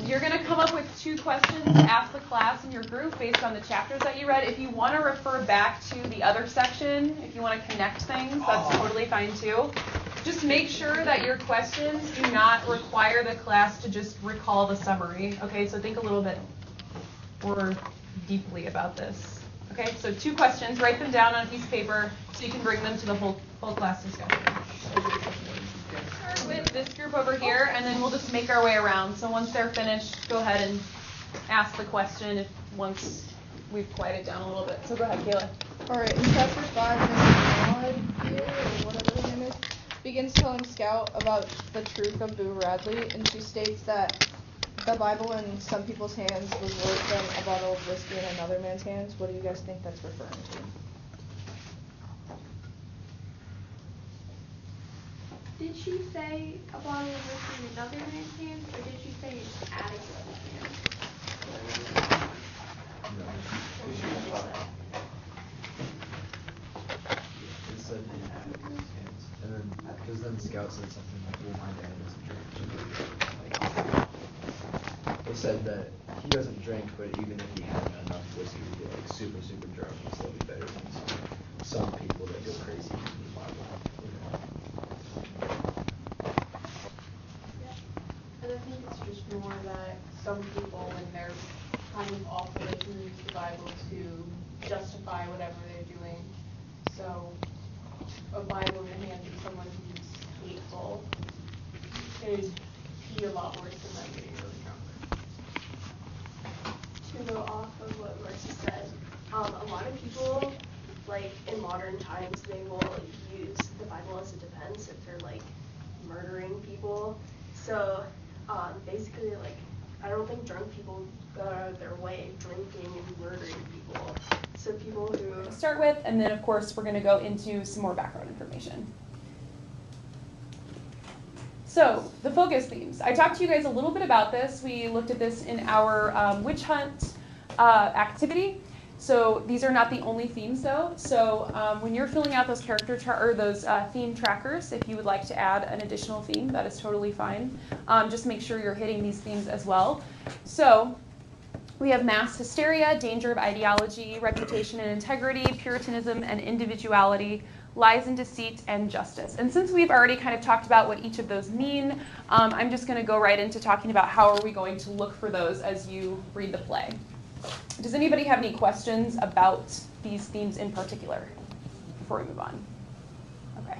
You're going to come up with 2 questions to ask the class in your group based on the chapters that you read. If you want to refer back to the other section, if you want to connect things, that's totally fine too. Just make sure that your questions do not require the class to just recall the summary. Okay, so think a little bit more deeply about this. Okay, so 2 questions, write them down on a piece of paper so you can bring them to the whole class discussion. Start with this group over here, and then we'll just make our way around. So once they're finished, go ahead and ask the question once we've quieted down a little bit. So go ahead, Kayla. All right, in chapter 5, Mrs. Maud here, or whatever her name is, begins telling Scout about the truth of Boo Radley, and she states that the Bible in some people's hands was worse than a bottle of whiskey in another man's hands. What do you guys think that's referring to? Did she say a bottle of whiskey in another man's hands, or did she say in Atticus's hands? It said in Atticus's hands, and then because then Scout said something like, "Well, my dad doesn't drink." They said that he doesn't drink, but even if he had enough whiskey to get like super drunk, he'd still be better than some people that go crazy in the Bible. And I think it's just more that some people, when they're kind of off the way, can use the Bible to justify whatever they're doing. So a Bible in the hands of someone who's hateful could be a lot worse than them getting really drunk. To go off of what Marcy said, a lot of people, like in modern times, they will use the Bible as a defense if they're like murdering people. So basically, like, I don't think drunk people go out of their way drinking and murdering people. So people who Start with, and then of course we're going to go into some more background information. So, the focus themes. I talked to you guys a little bit about this. We looked at this in our witch hunt activity. So these are not the only themes though. So when you're filling out those those theme trackers, if you would like to add an additional theme, that is totally fine. Just make sure you're hitting these themes as well. So we have mass hysteria, danger of ideology, reputation and integrity, puritanism and individuality, lies and deceit, and justice. And since we've already kind of talked about what each of those mean, I'm just going to go right into talking about how are we going to look for those as you read the play. Does anybody have any questions about these themes in particular before we move on? Okay.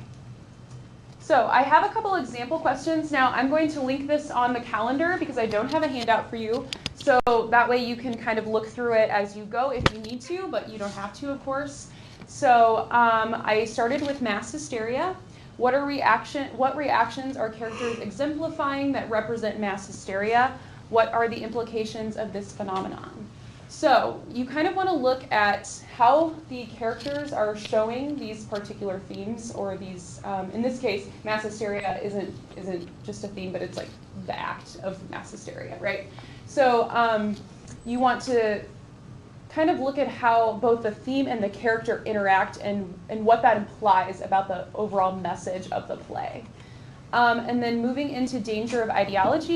So I have a couple example questions. Now I'm going to link this on the calendar because I don't have a handout for you. So that way you can kind of look through it as you go if you need to, but you don't have to, of course. So I started with mass hysteria. What reactions are characters exemplifying that represent mass hysteria? What are the implications of this phenomenon? So you kind of want to look at how the characters are showing these particular themes, or these, in this case, mass hysteria isn't just a theme, but it's like the act of mass hysteria, right? So you want to kind of look at how both the theme and the character interact and what that implies about the overall message of the play. And then moving into danger of ideology.